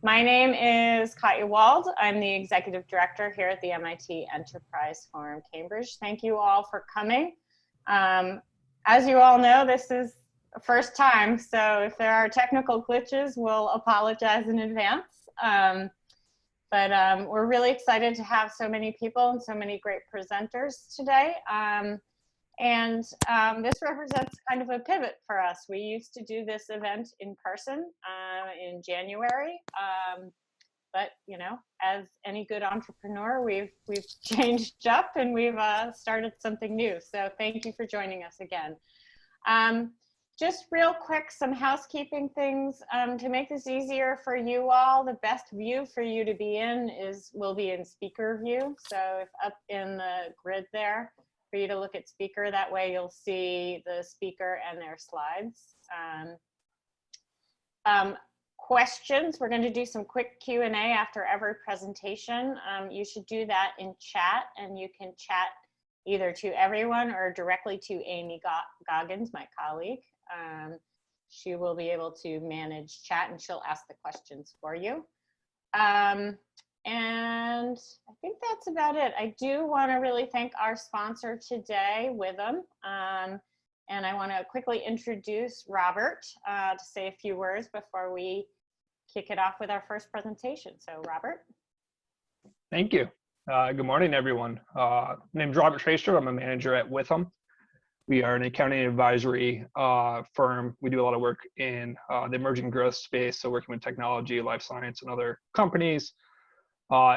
My name is Katya Wald. I'm the Executive Director here at the MIT Enterprise Forum, Cambridge. Thank you all for coming. As you all know, this is the first time, so if there are technical glitches, we'll apologize in advance. But we're really excited to have so many people and so many great presenters today. This represents kind of a pivot for us. We used to do this event in person in January, but you know, as any good entrepreneur, we've changed up and we've started something new. So thank you for joining us again. Just real quick, some housekeeping things to make this easier for you all. The best view for you to be in will be in speaker view. So if up in the grid there, for you to look at speaker, that way you'll see the speaker and their slides. Questions, we're going to do some quick Q&A after every presentation. You should do that in chat, and you can chat either to everyone or directly to Amy Goggins, my colleague. She will be able to manage chat and she'll ask the questions for you. And I think that's about it. I do want to really thank our sponsor today, Witham. And I want to quickly introduce Robert to say a few words before we kick it off with our first presentation. So Robert. Thank you. Good morning, everyone. My name is Robert Tracer. I'm a manager at Witham. We are an accounting advisory firm. We do a lot of work in the emerging growth space, so working with technology, life science, and other companies.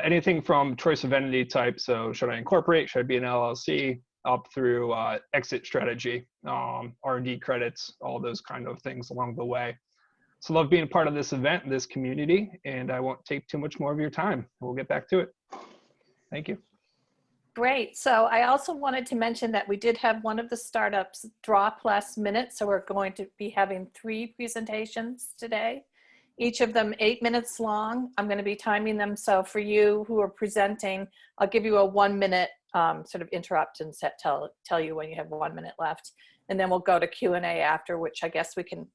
Anything from choice of entity type, so should I incorporate, should I be an LLC, up through exit strategy, R&D credits, all those kind of things along the way. So love being a part of this event, this community, and I won't take too much more of your time. We'll get back to it. Thank you. Great. So I also wanted to mention that we did have one of the startups drop last minute. So we're going to be having 3 presentations today, each of them 8 minutes long. I'm going to be timing them. So for you who are presenting, I'll give you a 1 minute sort of interrupt and tell you when you have 1 minute left. And then we'll go to Q&A after, which I guess we can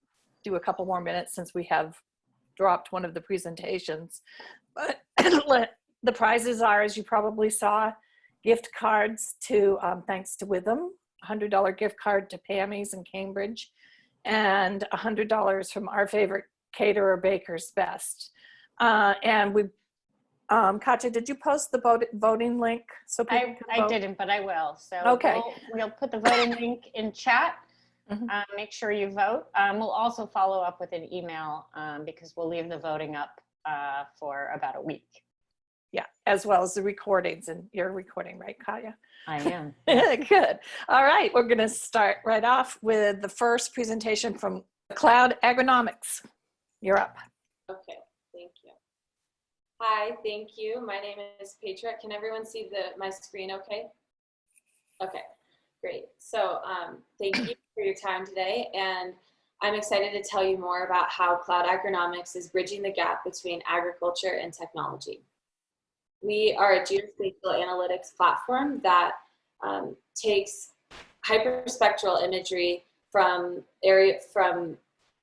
do a couple more minutes since we have dropped one of the presentations. But the prizes are, as you probably saw, gift cards to, thanks to Witham, $100 gift card to Pammy's in Cambridge, and $100 from our favorite caterer, Baker's Best. And we, Katya, did you post the voting link? So people I didn't, but I will. So okay. We'll put the voting link in chat. Make sure you vote. We'll also follow up with an email because we'll leave the voting up for about a week. Yeah, as well as the recordings, and you're recording, right, Katya? I am. Good. All right, we're going to start right off with the first presentation from Cloud Agronomics. You're up. Okay, thank you. Hi, thank you. My name is Petra. Can everyone see my screen okay? Okay, great. So thank you for your time today, and I'm excited to tell you more about how Cloud Agronomics is bridging the gap between agriculture and technology. We are a geospatial analytics platform that takes hyperspectral imagery from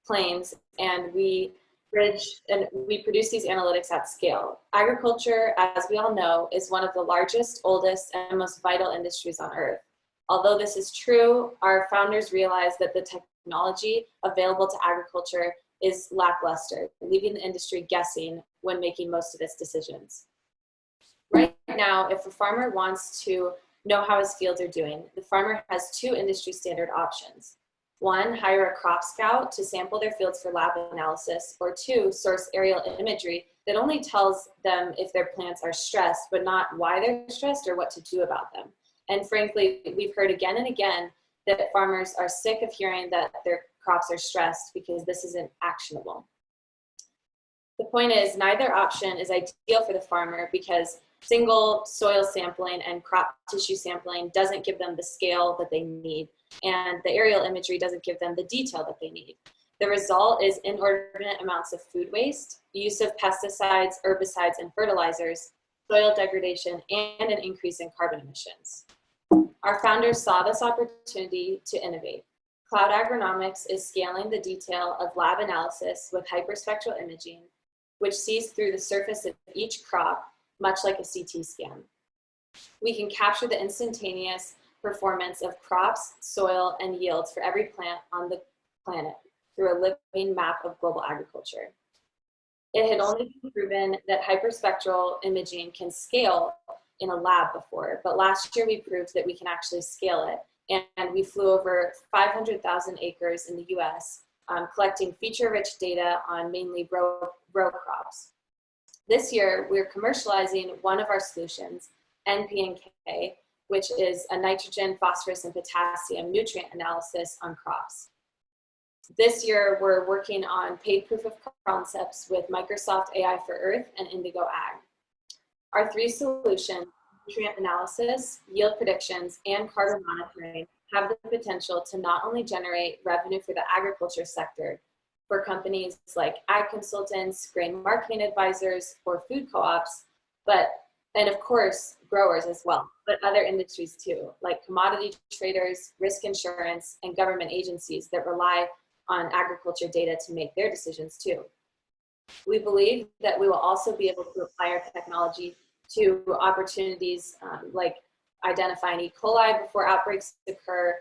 planes, and we produce these analytics at scale. Agriculture, as we all know, is one of the largest, oldest, and most vital industries on Earth. Although this is true, our founders realized that the technology available to agriculture is lackluster, leaving the industry guessing when making most of its decisions. Right now, if a farmer wants to know how his fields are doing, the farmer has 2 industry standard options. 1, hire a crop scout to sample their fields for lab analysis, or 2, source aerial imagery that only tells them if their plants are stressed, but not why they're stressed or what to do about them. And frankly, we've heard again and again that farmers are sick of hearing that their crops are stressed because this isn't actionable. The point is, neither option is ideal for the farmer because single soil sampling and crop tissue sampling doesn't give them the scale that they need, and the aerial imagery doesn't give them the detail that they need. The result is inordinate amounts of food waste, use of pesticides, herbicides, and fertilizers, soil degradation, and an increase in carbon emissions. Our founders saw this opportunity to innovate. Cloud Agronomics is scaling the detail of lab analysis with hyperspectral imaging which sees through the surface of each crop, much like a CT scan. We can capture the instantaneous performance of crops, soil, and yields for every plant on the planet through a living map of global agriculture. It had only been proven that hyperspectral imaging can scale in a lab before, but last year we proved that we can actually scale it, and we flew over 500,000 acres in the US, collecting feature-rich data on mainly row crops. This year, we're commercializing one of our solutions, NPK, which is a nitrogen, phosphorus, and potassium nutrient analysis on crops. This year, we're working on paid proof of concepts with Microsoft AI for Earth and Indigo Ag. Our three solutions, nutrient analysis, yield predictions, and carbon monitoring, have the potential to not only generate revenue for the agriculture sector, for companies like ag consultants, grain marketing advisors, or food co-ops, and of course, growers as well, but other industries too, like commodity traders, risk insurance, and government agencies that rely on agriculture data to make their decisions too. We believe that we will also be able to apply our technology to opportunities like identifying E. coli before outbreaks occur,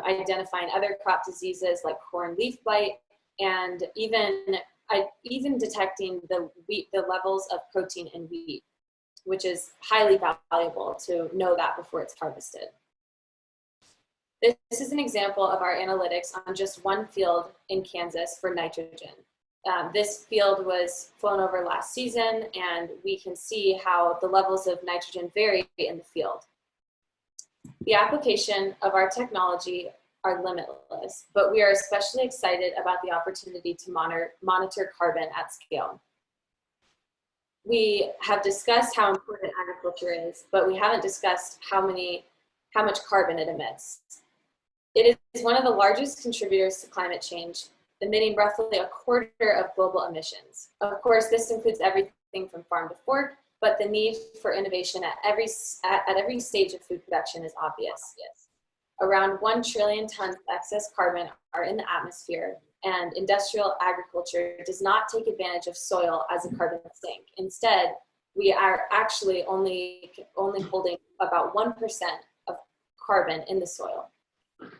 identifying other crop diseases like corn leaf blight, and even detecting the levels of protein in wheat, which is highly valuable to know that before it's harvested. This is an example of our analytics on just one field in Kansas for nitrogen. This field was flown over last season, and we can see how the levels of nitrogen vary in the field. The application of our technology are limitless, but we are especially excited about the opportunity to monitor carbon at scale. We have discussed how important agriculture is, but we haven't discussed how much carbon it emits. It is one of the largest contributors to climate change, emitting roughly a quarter of global emissions. Of course, this includes everything from farm to fork, but the need for innovation at every stage of food production is obvious. Around 1 trillion tons of excess carbon are in the atmosphere, and industrial agriculture does not take advantage of soil as a carbon sink. Instead, we are actually only holding about 1% of carbon in the soil.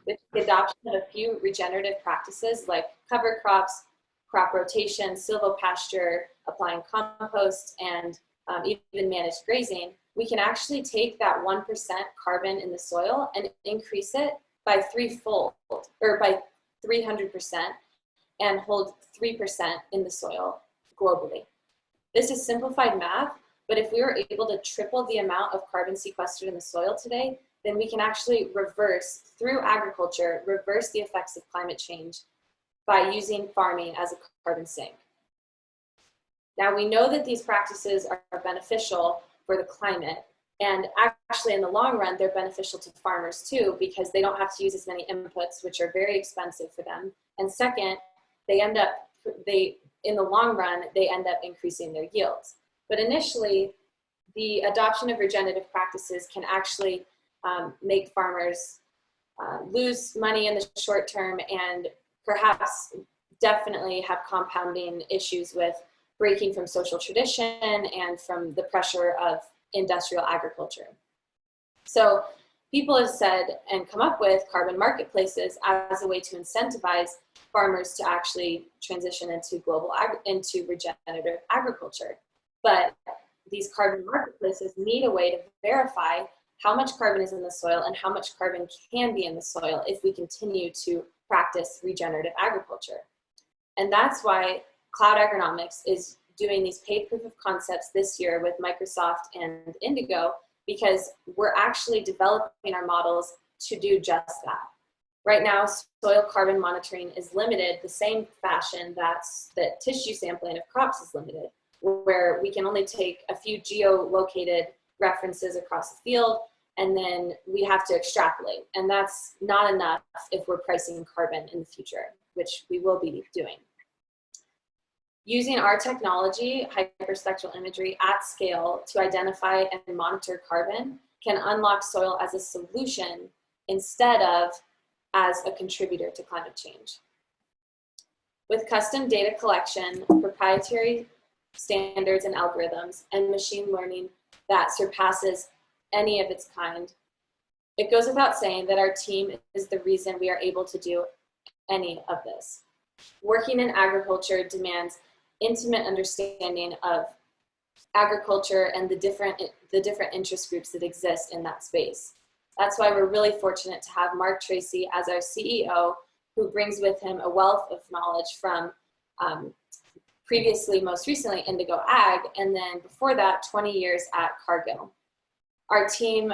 With the adoption of a few regenerative practices like cover crops, crop rotation, silvopasture, applying compost, and even managed grazing, we can actually take that 1% carbon in the soil and increase it by threefold, or by 300%, and hold 3% in the soil globally. This is simplified math, but if we were able to triple the amount of carbon sequestered in the soil today, then we can actually through agriculture, reverse the effects of climate change by using farming as a carbon sink. Now, we know that these practices are beneficial for the climate, and actually in the long run, they're beneficial to farmers too, because they don't have to use as many inputs, which are very expensive for them. And second, in the long run, they end up increasing their yields. But initially, the adoption of regenerative practices can actually make farmers lose money in the short term, and perhaps definitely have compounding issues with breaking from social tradition and from the pressure of industrial agriculture. So people have said and come up with carbon marketplaces as a way to incentivize farmers to actually transition into into regenerative agriculture. But these carbon marketplaces need a way to verify how much carbon is in the soil and how much carbon can be in the soil if we continue to practice regenerative agriculture. And that's why Cloud Agronomics is doing these paid proof of concepts this year with Microsoft and Indigo, because we're actually developing our models to do just that. Right now, soil carbon monitoring is limited the same fashion that tissue sampling of crops is limited, where we can only take a few geolocated references across the field, and then we have to extrapolate. And that's not enough if we're pricing carbon in the future, which we will be doing. Using our technology, hyperspectral imagery at scale, to identify and monitor carbon can unlock soil as a solution instead of as a contributor to climate change. With custom data collection, proprietary standards and algorithms, and machine learning that surpasses any of its kind. It goes without saying that our team is the reason we are able to do any of this. Working in agriculture demands intimate understanding of agriculture and the different interest groups that exist in that space. That's why we're really fortunate to have Mark Tracy as our CEO, who brings with him a wealth of knowledge from most recently Indigo Ag, and then before that 20 years at Cargill. Our team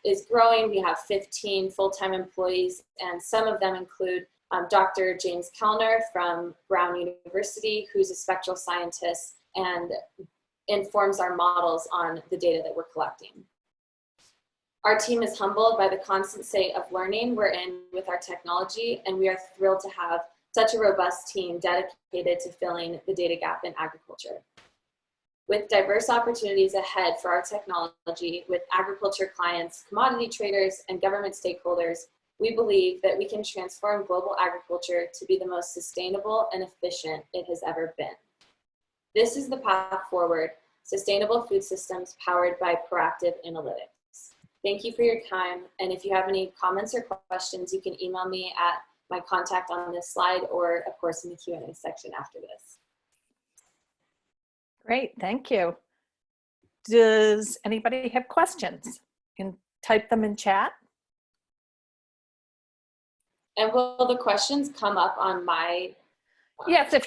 is growing. We have 15 full-time employees, and some of them include Dr. James Kellner from Brown University, who's a spectral scientist and informs our models on the data that we're collecting. Our team is humbled by the constant state of learning we're in with our technology, and we are thrilled to have such a robust team dedicated to filling the data gap in agriculture. With diverse opportunities ahead for our technology, with agriculture clients, commodity traders, and government stakeholders, we believe that we can transform global agriculture to be the most sustainable and efficient it has ever been. This is the path forward: sustainable food systems powered by proactive analytics. Thank you for your time, and if you have any comments or questions, you can email me at my contact on this slide, or of course in the Q&A section after this. Great, thank you. Does anybody have questions? You can type them in chat. And will the questions come up on my? Yes, if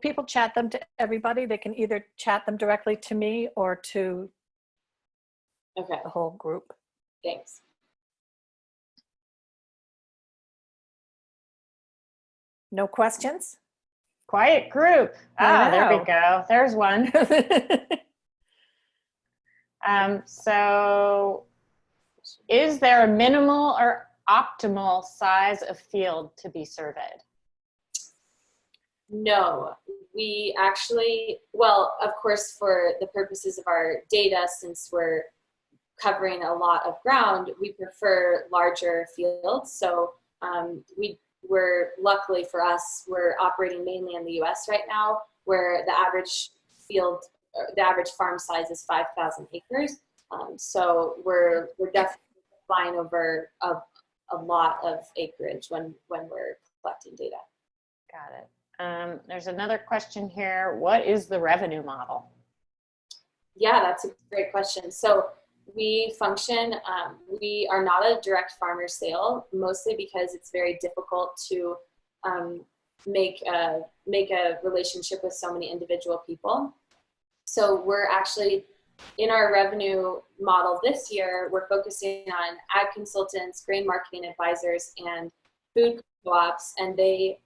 people chat them to everybody, they can either chat them directly to me or to the whole group. Thanks. No questions? Quiet group. Ah, there we go. There's one. So is there a minimal or optimal size of field to be surveyed? No, we actually, well, of course, for the purposes of our data, since we're covering a lot of ground, we prefer larger fields. So we're luckily for us, we're operating mainly in the US right now, where the average field, the average farm size is 5,000 acres. So we're definitely flying over a lot of acreage when we're collecting data. Got it. There's another question here. What is the revenue model? Yeah, that's a great question. So we function, we are not a direct farmer sale, mostly because it's very difficult to make a relationship with so many individual people. So we're actually, in our revenue model this year, we're focusing on ag consultants, grain marketing advisors, and food co-ops, and they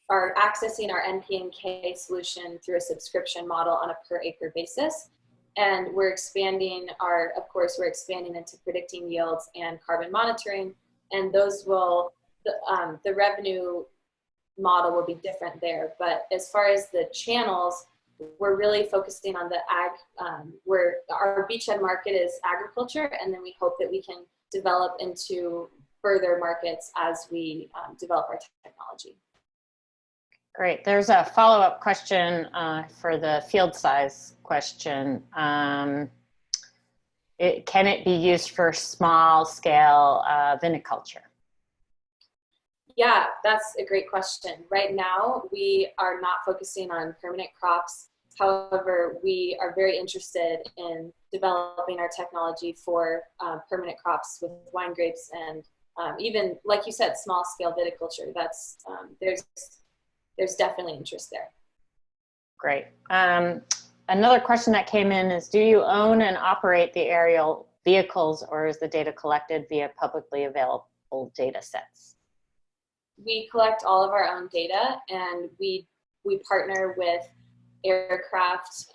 are accessing our NP&K solution through a subscription model on a per acre basis. And we're expanding we're expanding into predicting yields and carbon monitoring, and those will, the revenue model will be different there. But as far as the channels, we're really focusing on the ag, where our beachhead market is agriculture, and then we hope that we can develop into further markets as we develop our technology. Great. There's a follow-up question for the field size question. Can it be used for small scale viniculture? Yeah, that's a great question. Right now, we are not focusing on permanent crops. However, we are very interested in developing our technology for permanent crops with wine grapes and even, like you said, small scale viticulture. That's there's definitely interest there. Great. Another question that came in is, do you own and operate the aerial vehicles, or is the data collected via publicly available data sets? We collect all of our own data, and we partner with aircraft,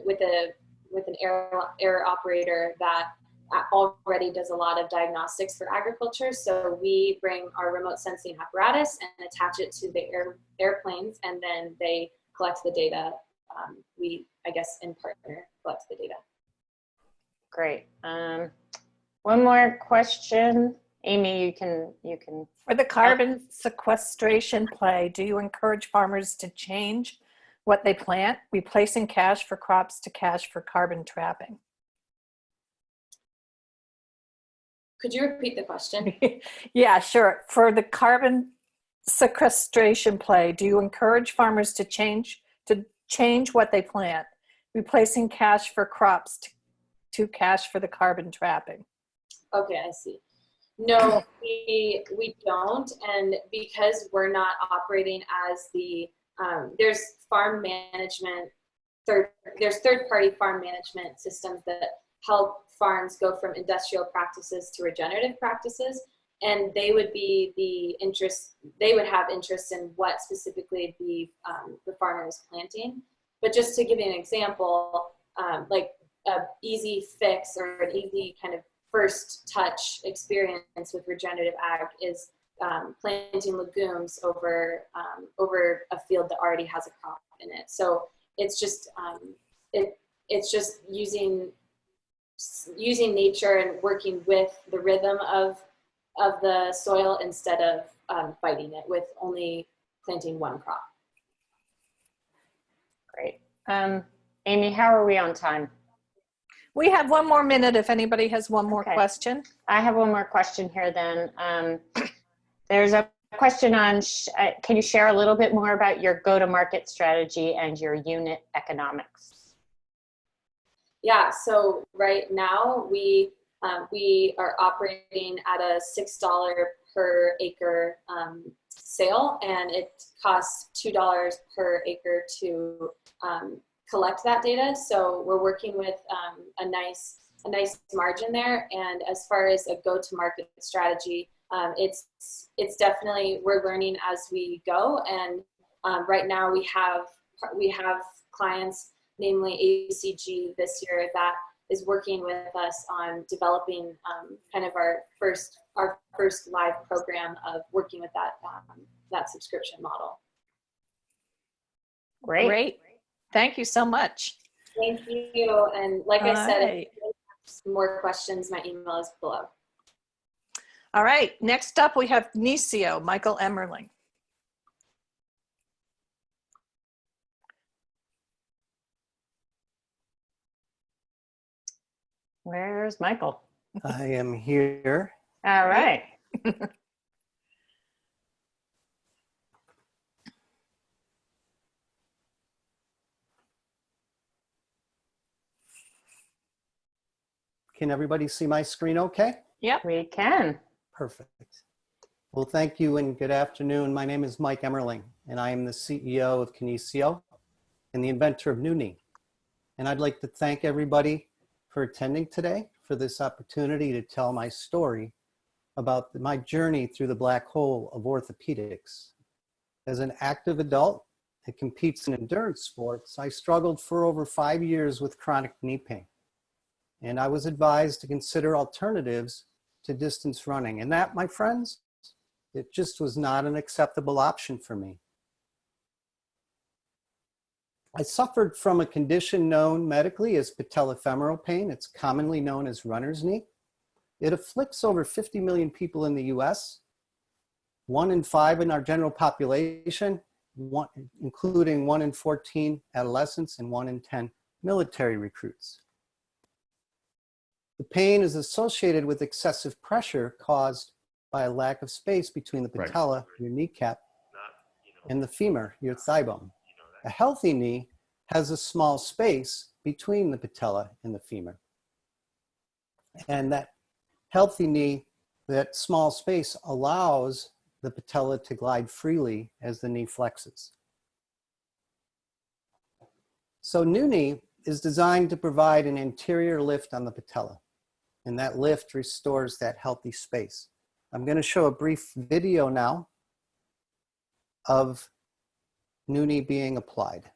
with an air operator that already does a lot of diagnostics for agriculture. So we bring our remote sensing apparatus and attach it to the airplanes, and then they collect the data. We, I guess, in partner, collect the data. Great. One more question. Amy, you can. For the carbon sequestration play, do you encourage farmers to change what they plant, replacing cash for crops to cash for carbon trapping. Could you repeat the question? Yeah, sure. For the carbon sequestration play, do you encourage farmers to change what they plant, replacing cash for crops to cash for the carbon trapping? Okay, I see. No, we don't, and because we're not operating as the there's farm management there's third-party farm management systems that help farms go from industrial practices to regenerative practices, and they would have interest in what specifically the farmer is planting. But just to give you an example, like a easy fix or an easy kind of first touch experience with regenerative ag is planting legumes over a field that already has a crop in it. So it's just it's just using nature and working with the rhythm of the soil instead of fighting it with only planting one crop. Great. Amy, how are we on time? We have 1 more minute if anybody has one more Okay. question. I have one more question here then. There's a question on, can you share a little bit more about your go-to-market strategy and your unit economics? Yeah, so right now we are operating at a $6 per acre sale, and it costs $2 per acre to collect that data. So we're working with a nice margin there. And as far as a go-to-market strategy, it's definitely, we're learning as we go. And right now we have clients, namely ACG this year, that is working with us on developing kind of our first live program of working with that subscription model. Great. Thank you so much. Thank you. And like I said, right. if you have more questions, my email is below. All right, next up we have Nisio, Michael Emmerling. Where's Michael? I am here. All right. Can everybody see my screen okay? Yep. We can. Perfect. Well, thank you and good afternoon. My name is Mike Emmerling, and I am the CEO of Kinesio and the inventor of Nuni. And I'd like to thank everybody for attending today, for this opportunity to tell my story about my journey through the black hole of orthopedics. As an active adult that competes in endurance sports, I struggled for over 5 years with chronic knee pain. And I was advised to consider alternatives to distance running. And that, my friends, it just was not an acceptable option for me. I suffered from a condition known medically as patellofemoral pain. It's commonly known as runner's knee. It afflicts over 50 million people in the US, 1 in 5 in our general population, including 1 in 14 adolescents and 1 in 10 military recruits. The pain is associated with excessive pressure caused by a lack of space between the patella, your kneecap, and the femur, your thigh bone. A healthy knee has a small space between the patella and the femur. And that healthy knee, that small space allows the patella to glide freely as the knee flexes. So Nuni is designed to provide an anterior lift on the patella, and that lift restores that healthy space. I'm going to show a brief video now of Nuni being applied.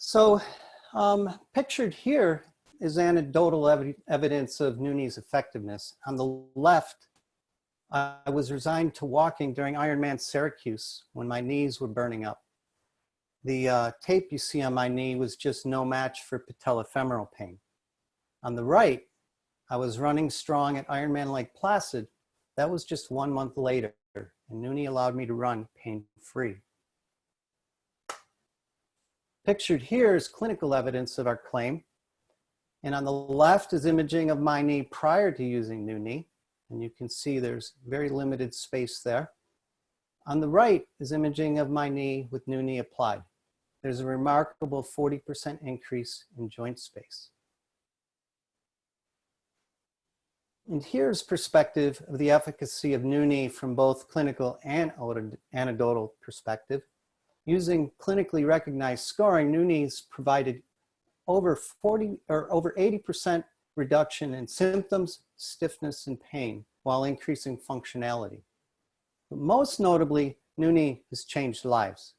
So pictured here is anecdotal evidence of Nooni's effectiveness. On the left, I was resigned to walking during Ironman Syracuse when my knees were burning up. The tape you see on my knee was just no match for patellofemoral pain. On the right, I was running strong at Ironman Lake Placid. That was just 1 month later, and Nooni allowed me to run pain-free. Pictured here is clinical evidence of our claim. And on the left is imaging of my knee prior to using Nooni. And you can see there's very limited space there. On the right is imaging of my knee with Nooni applied. There's a remarkable 40% increase in joint space. And here's perspective of the efficacy of Nooni from both clinical and anecdotal perspective. Using clinically recognized scoring, Nooni's provided over 80% reduction in symptoms, stiffness, and pain while increasing functionality. But most notably, Nooni has changed lives.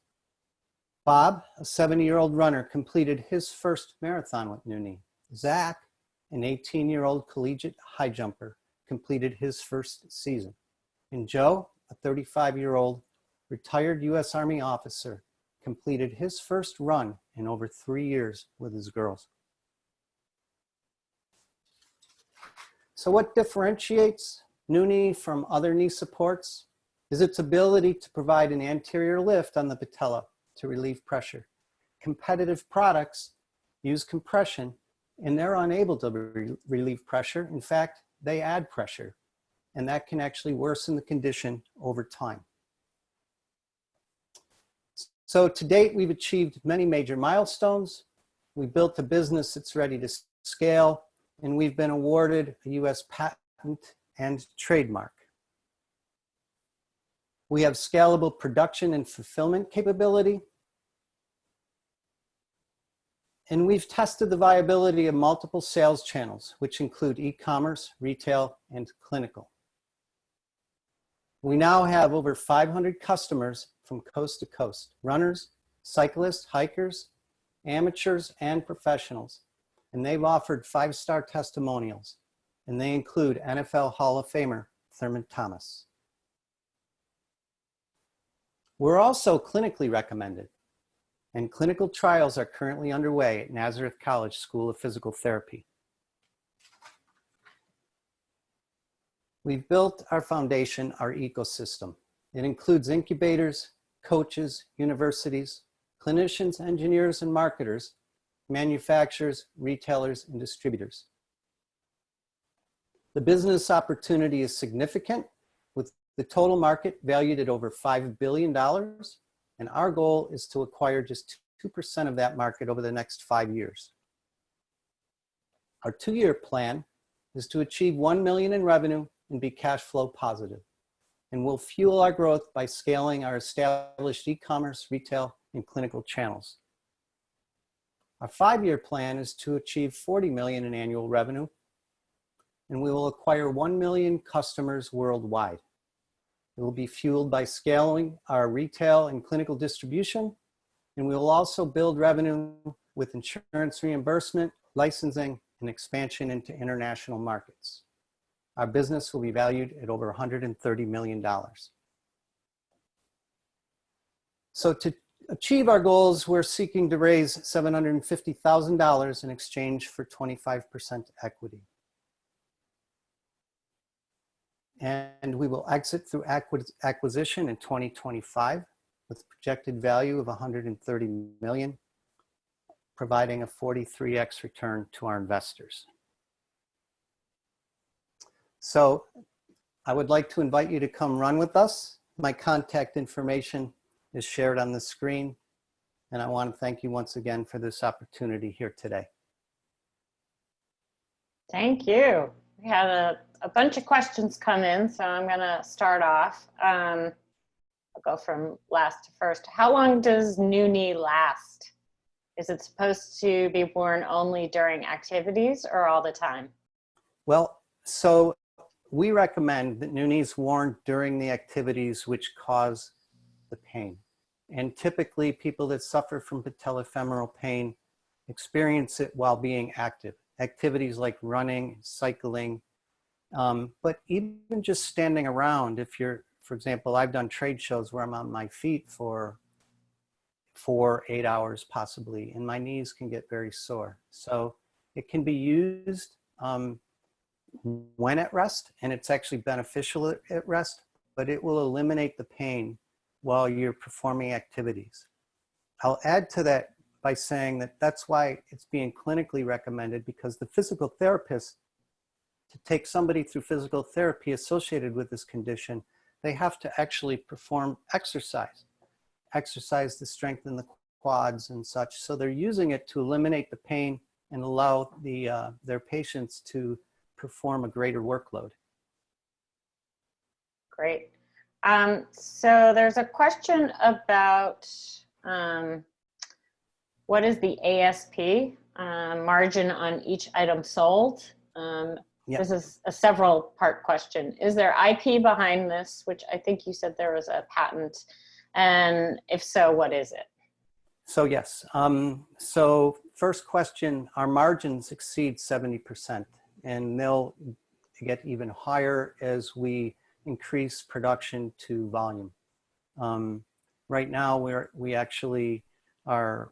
Bob, a 70-year-old runner, completed his first marathon with Nooni. Zach, an 18-year-old collegiate high jumper, completed his first season. And Joe, a 35-year-old retired U.S. Army officer, completed his first run in over 3 years with his girls. So what differentiates Nooni from other knee supports is its ability to provide an anterior lift on the patella to relieve pressure. Competitive products use compression and they're unable to relieve pressure. In fact, they add pressure, and that can actually worsen the condition over time. So to date, we've achieved many major milestones. We built a business that's ready to scale, and we've been awarded a US patent and trademark. We have scalable production and fulfillment capability. And we've tested the viability of multiple sales channels, which include e-commerce, retail, and clinical. We now have over 500 customers from coast to coast: runners, cyclists, hikers, amateurs, and professionals. And they've offered 5-star testimonials. And they include NFL Hall of Famer Thurman Thomas. We're also clinically recommended, and clinical trials are currently underway at Nazareth College School of Physical Therapy. We've built our foundation, our ecosystem. It includes incubators, coaches, universities, clinicians, engineers, and marketers, manufacturers, retailers, and distributors. The business opportunity is significant, with the total market valued at over $5 billion. And our goal is to acquire just 2% of that market over the next 5 years. Our 2-year plan is to achieve $1 million in revenue and be cash flow positive. And we'll fuel our growth by scaling our established e-commerce, retail, and clinical channels. Our 5-year plan is to achieve $40 million in annual revenue, and we will acquire 1 million customers worldwide. It will be fueled by scaling our retail and clinical distribution, and we will also build revenue with insurance reimbursement, licensing, and expansion into international markets. Our business will be valued at over $130 million. So to achieve our goals, we're seeking to raise $750,000 in exchange for 25% equity. And we will exit through acquisition in 2025 with projected value of $130 million, providing a 43x return to our investors. So I would like to invite you to come run with us. My contact information is shared on the screen, and I want to thank you once again for this opportunity here today. Thank you. We had a bunch of questions come in, so I'm going to start off. I'll go from last to first. How long does Nooni last? Is it supposed to be worn only during activities or all the time? Well, so we recommend that Nooni is worn during the activities which cause the pain. And typically people that suffer from patellofemoral pain experience it while being active. Activities like running, cycling, but even just standing around. If you're, for example, I've done trade shows where I'm on my feet for 4-8 hours possibly, and my knees can get very sore. So it can be used when at rest, and it's actually beneficial at rest, but it will eliminate the pain while you're performing activities. I'll add to that by saying that that's why it's being clinically recommended, because the physical therapist, to take somebody through physical therapy associated with this condition, they have to actually perform exercise to strengthen the quads and such. So they're using it to eliminate the pain and allow their patients to perform a greater workload. Great. So there's a question about what is the ASP, margin on each item sold? Yeah. This is a several part question. Is there IP behind this, which I think you said there was a patent, and if so, what is it? So yes, so first question, our margins exceed 70%, and they'll get even higher as we increase production to volume. Right now, we actually are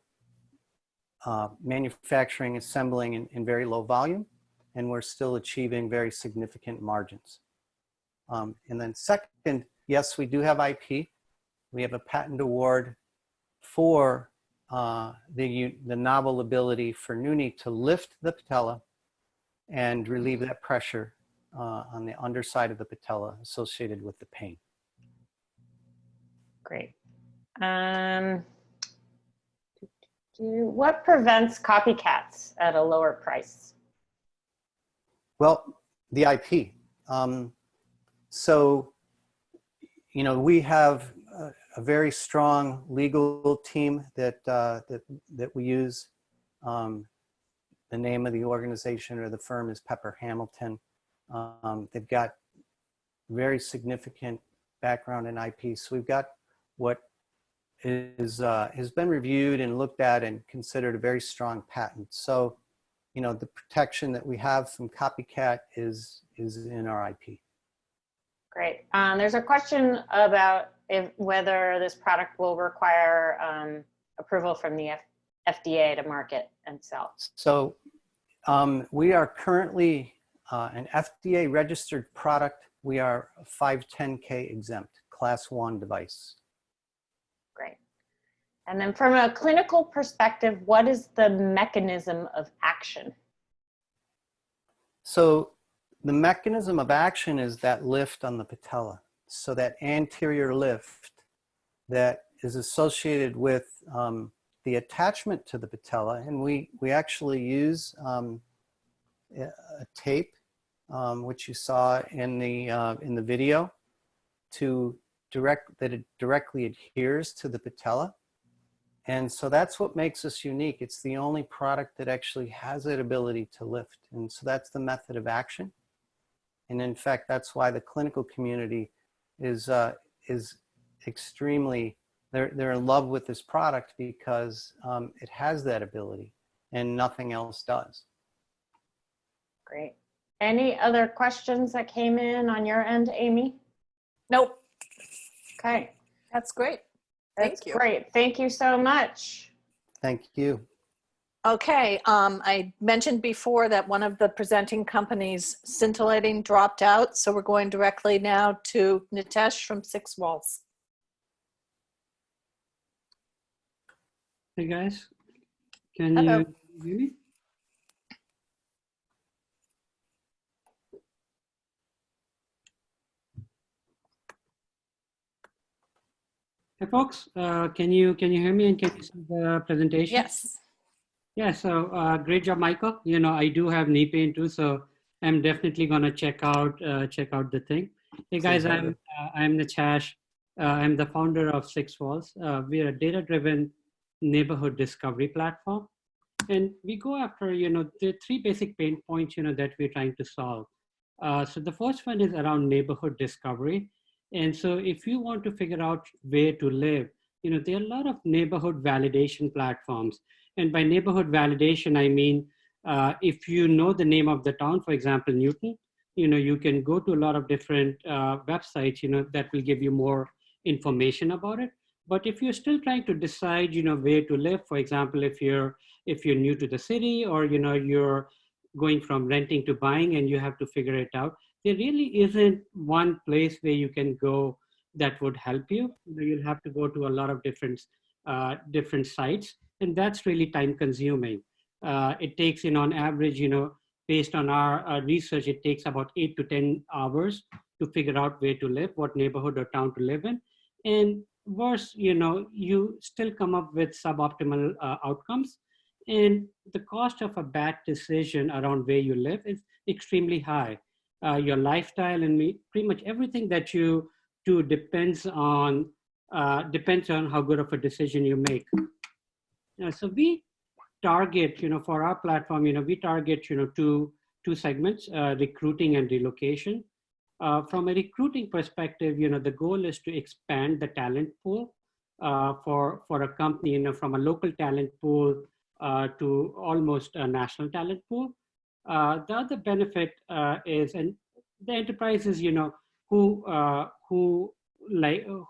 manufacturing, assembling in very low volume, and we're still achieving very significant margins. And then second, yes, we do have IP. We have a patent award for the novel ability for Nuni to lift the patella and relieve that pressure on the underside of the patella associated with the pain. Great. What prevents copycats at a lower price? Well, the IP. So, you know, we have a very strong legal team that we use. The name of the organization or the firm is Pepper Hamilton. They've got very significant background in IP. So we've got what has been reviewed and looked at and considered a very strong patent. So, you know, the protection that we have from copycat is in our IP. Great. There's a question about whether this product will require approval from the FDA to market and sell. So we are currently an FDA registered product. We are a 510K exempt, class 1 device. Great. And then from a clinical perspective, what is the mechanism of action? So the mechanism of action is that lift on the patella. So that anterior lift that is associated with the attachment to the patella. And we actually use a tape, which you saw in the video, that it directly adheres to the patella. And so that's what makes us unique. It's the only product that actually has that ability to lift. And so that's the method of action. And in fact, that's why the clinical community is extremely, they're in love with this product, because it has that ability and nothing else does. Great. Any other questions that came in on your end, Amy? Nope. Okay. That's great. That's Thank you. great. Thank you so much. Thank you. Okay, I mentioned before that one of the presenting companies, Scintillating, dropped out, so we're going directly now to Nitesh from Six Walls. Hey guys, can Hello. you hear me? Hey folks, can you hear me and can you see the presentation? Yes. Yeah, so great job, Michael. You know, I do have knee pain too, so I'm definitely gonna check out the thing. Hey guys, I'm Nitesh. I'm the founder of Six Walls. We're a data-driven neighborhood discovery platform, and we go after, you know, the 3 basic pain points, you know, that we're trying to solve. So the first one is around neighborhood discovery. And so if you want to figure out where to live, there are a lot of neighborhood validation platforms. And by neighborhood validation, I mean, if you know the name of the town, for example, Newton, you can go to a lot of different websites, that will give you more information about it. But if you're still trying to decide, where to live, for example, if you're new to the city, or, you're going from renting to buying and you have to figure it out, there really isn't one place where you can go that would help you. You'll have to go to a lot of different sites, and that's really time consuming. It takes, on average, based on our research, it takes about 8 to 10 hours to figure out where to live, what neighborhood or town to live in. And worse, you still come up with suboptimal outcomes. And the cost of a bad decision around where you live is extremely high. Your lifestyle and pretty much everything that you do depends on how good of a decision you make. So we target, for our platform, we target, two segments, recruiting and relocation. From a recruiting perspective, the goal is to expand the talent pool for a company, from a local talent pool to almost a national talent pool. The other benefit is, and the enterprises, who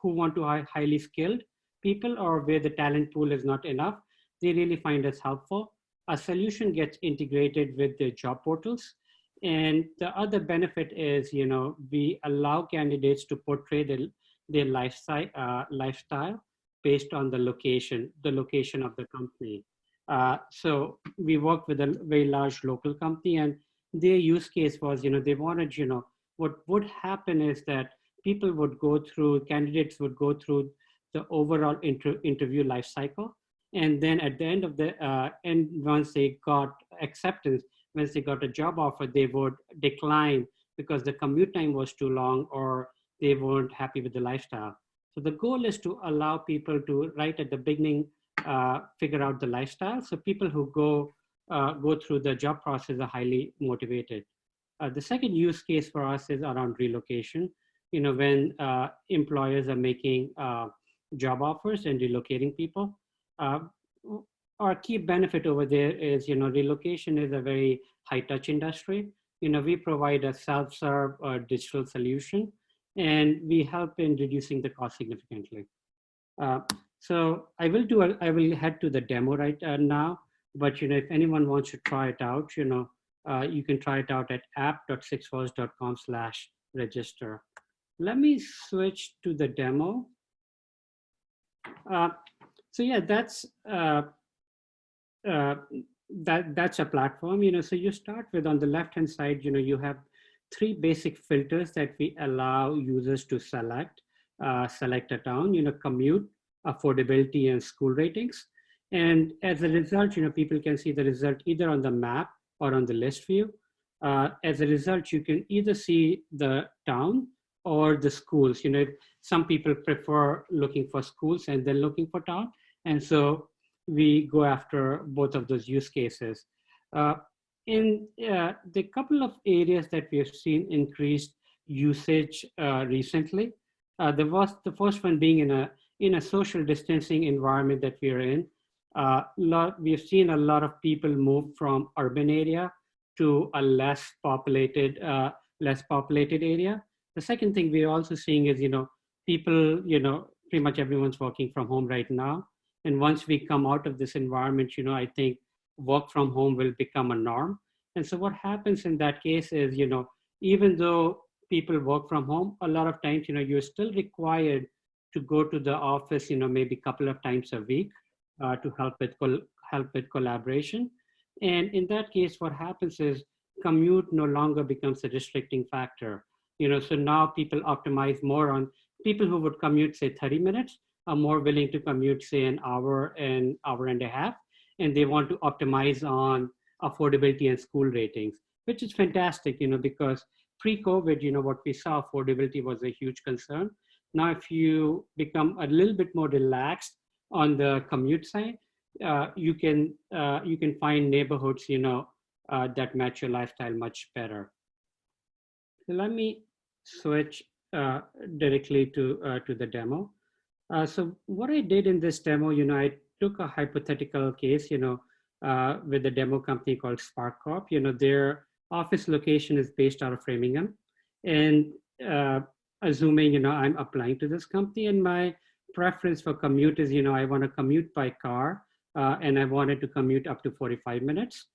want to hire highly skilled people, or where the talent pool is not enough, they really find us helpful. Our solution gets integrated with the job portals. And the other benefit is, we allow candidates to portray their lifestyle based on the location of the company. So we work with a very large local company, and their use case was, they wanted, what would happen is that candidates would go through the overall interview life cycle. And then at the end of once they got acceptance, once they got a job offer, they would decline because the commute time was too long, or they weren't happy with the lifestyle. So the goal is to allow people to, right at the beginning, figure out the lifestyle. So people who go through the job process are highly motivated. The second use case for us is around relocation. When employers are making job offers and relocating people. Our key benefit over there is, relocation is a very high touch industry. We provide a self-serve digital solution, and we help in reducing the cost significantly. So I will head to the demo right now, but if anyone wants to try it out, you can try it out at app.6force.com/register. Let me switch to the demo. So yeah, that's a platform. So you start with, on the left-hand side, you have 3 basic filters that we allow users to select a town, commute, affordability, and school ratings. And as a result, people can see the result either on the map or on the list view. As a result, you can either see the town or the schools. Some people prefer looking for schools and then looking for town. And so we go after both of those use cases. In the couple of areas that we have seen increased usage recently, the first one being in a social distancing environment that we are in. We've seen a lot of people move from urban area to a less populated area. The second thing we're also seeing is, people, pretty much everyone's working from home right now. And once we come out of this environment, I think work from home will become a norm. And so what happens in that case is, even though people work from home, a lot of times, you're still required to go to the office, maybe a couple of times a week to help with collaboration. And in that case, what happens is commute no longer becomes a restricting factor. So now people optimize more on people who would commute, say, 30 minutes, are more willing to commute, say, an hour and a half, and they want to optimize on affordability and school ratings, which is fantastic, because pre-COVID, what we saw, affordability was a huge concern. Now, if you become a little bit more relaxed on the commute side, you can find neighborhoods, that match your lifestyle much better. So let me switch directly to the demo. So what I did in this demo, I took a hypothetical case, with a demo company called Spark Corp. Their office location is based out of Framingham. And assuming, I'm applying to this company, and my preference for commute is, I want to commute by car, and I wanted to commute up to 45 minutes.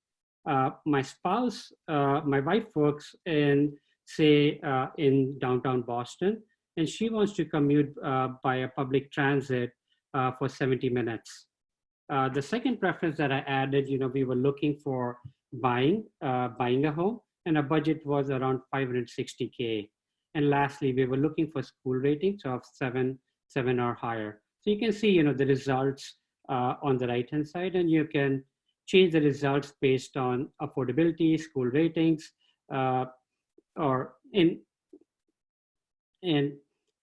My spouse, my wife works in, say, in downtown Boston, and she wants to commute by a public transit for 70 minutes. The second preference that I added, we were looking for buying a home, and our budget was around 560K. And lastly, we were looking for school ratings of seven or higher. So you can see, the results on the right-hand side, and you can change the results based on affordability, school ratings, or in. And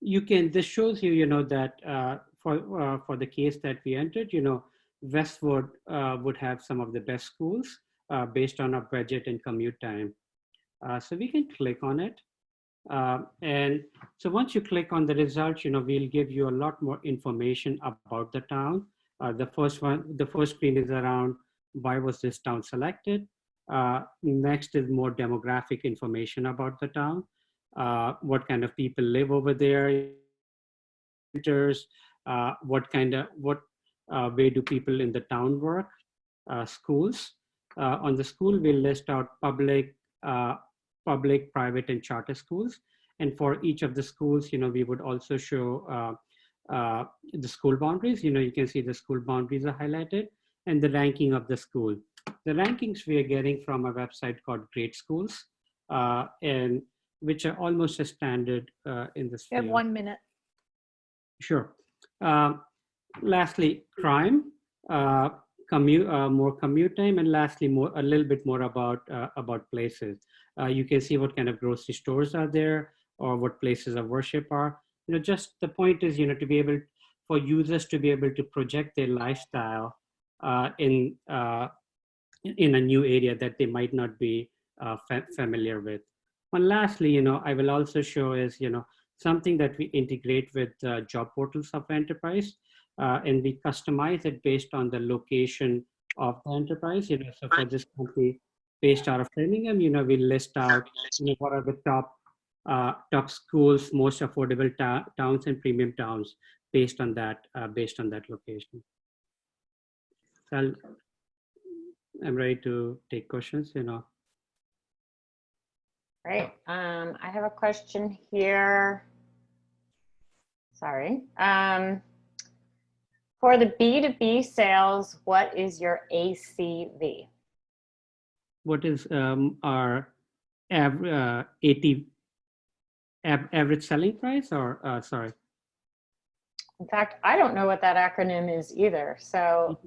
you can, this shows you, that for the case that we entered, Westwood would have some of the best schools based on our budget and commute time. So we can click on it. And so once you click on the results, we'll give you a lot more information about the town. The first screen is around why was this town selected. Next is more demographic information about the town. What kind of people live over there, what way do people in the town work, schools. On the school, we'll list out public, private, and charter schools. And for each of the schools, we would also show the school boundaries. You can see the school boundaries are highlighted and the ranking of the school. The rankings we are getting from a website called Great Schools, and which are almost a standard in this field. You have 1 minute. Sure. Lastly, crime, more commute time, and lastly, a little bit more about places. You can see what kind of grocery stores are there, or what places of worship are. Just the point is, to be able for users to be able to project their lifestyle in a new area that they might not be familiar with. And lastly, I will also show is, something that we integrate with job portals of enterprise, and we customize it based on the location of the enterprise. So for this company based out of Framingham, we list out, what are the top schools, most affordable towns and premium towns based on that location. So I'm ready to take questions. Great. I have a question here. Sorry. For the B2B sales, what is your ACV? What is our average selling price, or sorry? In fact, I don't know what that acronym is either. So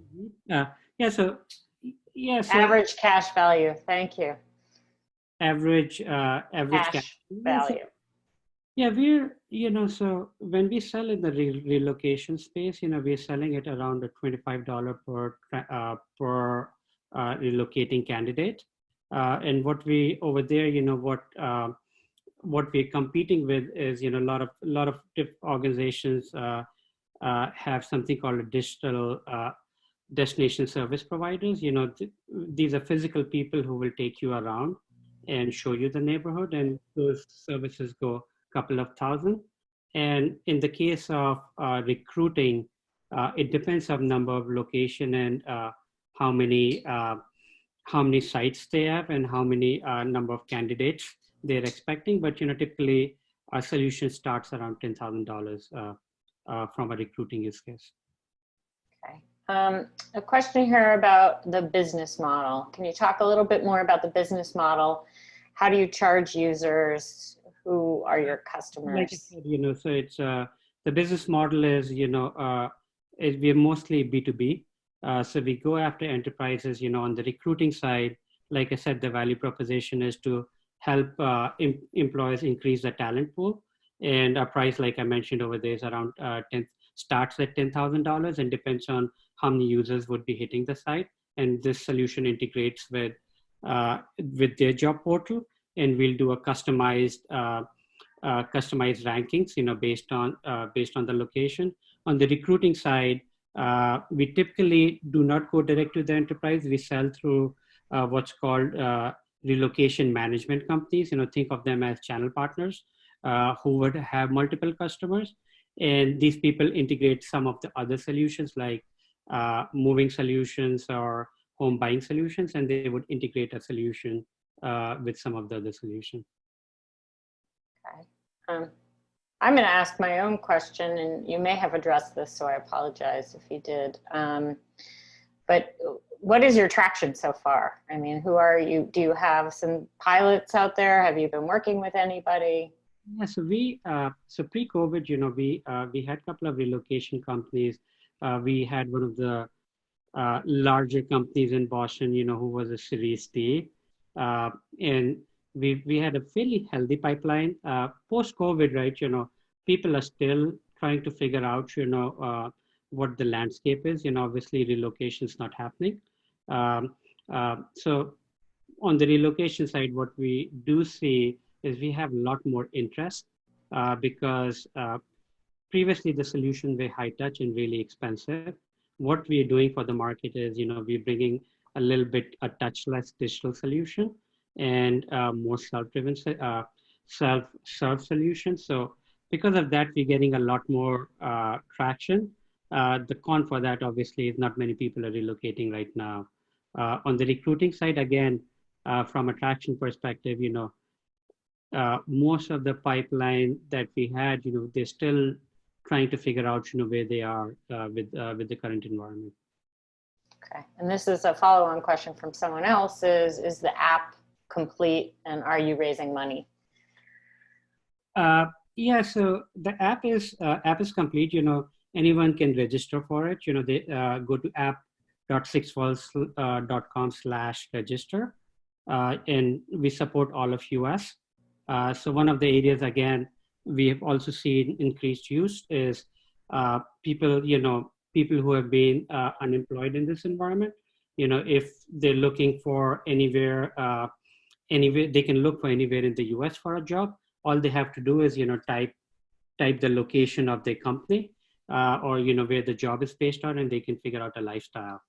So average cash value. Thank you. Average cash value. Yeah, we're, so when we sell in the relocation space, we're selling it around a $25 per relocating candidate. And what we over there, what we're competing with is, a lot of organizations have something called a digital destination service providers. These are physical people who will take you around and show you the neighborhood, and those services go a couple of thousand. And in the case of recruiting, it depends on number of location and how many sites they have and how many number of candidates they're expecting. But typically our solution starts around $10,000 from a recruiting use case. Okay. A question here about the business model. Can you talk a little bit more about the business model? How do you charge users? Who are your customers? Like I said, so it's the business model is, we're mostly B2B. So we go after enterprises, on the recruiting side. Like I said, the value proposition is to help employers increase the talent pool. And our price, like I mentioned over there, is around starts at $10,000 and depends on how many users would be hitting the site. And this solution integrates with their job portal, and we'll do a customized rankings, based on the location. on the recruiting side, we typically do not go direct to the enterprise. We sell through what's called relocation management companies. Think of them as channel partners who would have multiple customers. And these people integrate some of the other solutions like moving solutions or home buying solutions, and they would integrate a solution with some of the other solutions. Okay. I'm going to ask my own question, and you may have addressed this, so I apologize if you did. But what is your traction so far? I mean, who are you? Do you have some pilots out there? Have you been working with anybody? Yeah, so pre-COVID, we had a couple of relocation companies. We had one of the larger companies in Boston, who was a Series D, and we had a fairly healthy pipeline. Post-COVID, right? People are still trying to figure out, what the landscape is. Obviously, relocation is not happening. So on the relocation side, what we do see is we have a lot more interest because previously the solutions were high touch and really expensive. What we are doing for the market is, we're bringing a little bit a touchless digital solution and more self-driven, self-serve solutions. So because of that, we're getting a lot more traction. The con for that, obviously, is not many people are relocating right now. On the recruiting side, again, from a traction perspective, most of the pipeline that we had, they're still trying to figure out, where they are with the current environment. Okay, and this is a follow-on question from someone else: is the app complete, and are you raising money? Yeah, so the app is complete. Anyone can register for it. They go to app.sixfalls.com/register, and we support all of US. So one of the areas, again, we have also seen increased use is people who have been unemployed in this environment. If they're looking for anywhere, they can look for anywhere in the US for a job. All they have to do is, type the location of their company or, where the job is based on, and they can figure out a lifestyle.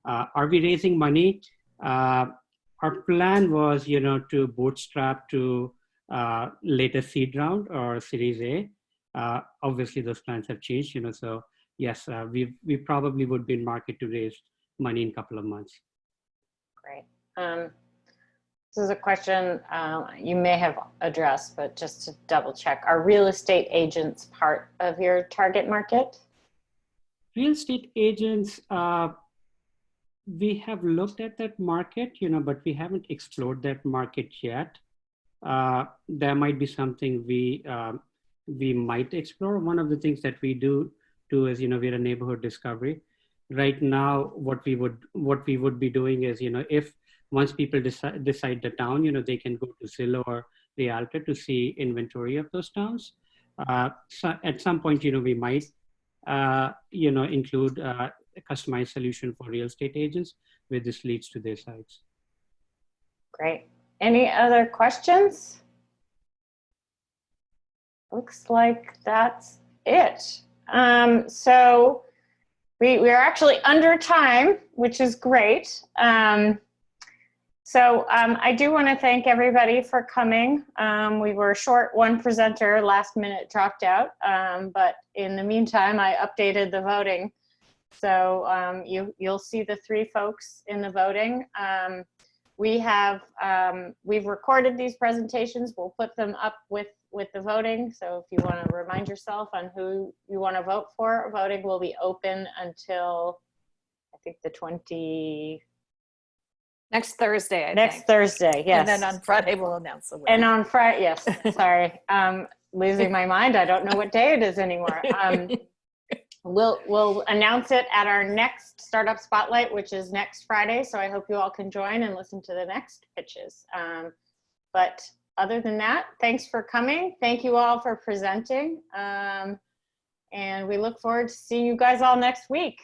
Are we raising money? Our plan was, to bootstrap to later seed round or Series A. Obviously, those plans have changed, so yes, we probably would be in market to raise money in a couple of months. Great. This is a question you may have addressed, but just to double check, are real estate agents part of your target market? Real estate agents, we have looked at that market, but we haven't explored that market yet. There might be something we might explore. One of the things that we do is, we're a neighborhood discovery. Right now, what we would be doing is, if once people decide the town, they can go to Zillow or Realtor to see inventory of those towns. So at some point, we might, include a customized solution for real estate agents where this leads to their sites. Great. Any other questions? Looks like that's it. So we are actually under time, which is great. So I do want to thank everybody for coming. We were short one presenter, last minute dropped out, but in the meantime, I updated the voting. So you'll see the 3 folks in the voting. We've recorded these presentations. We'll put them up with the voting. So if you want to remind yourself on who you want to vote for, voting will be open until I think the 20. Next Thursday, I think. Next Thursday, yes. And then on Friday, we'll announce the winner. And on Friday, yes, sorry. Losing my mind. I don't know what day it is anymore. We'll announce it at our next Startup Spotlight, which is next Friday. So I hope you all can join and listen to the next pitches. But other than that, thanks for coming. Thank you all for presenting. And we look forward to seeing you guys all next week.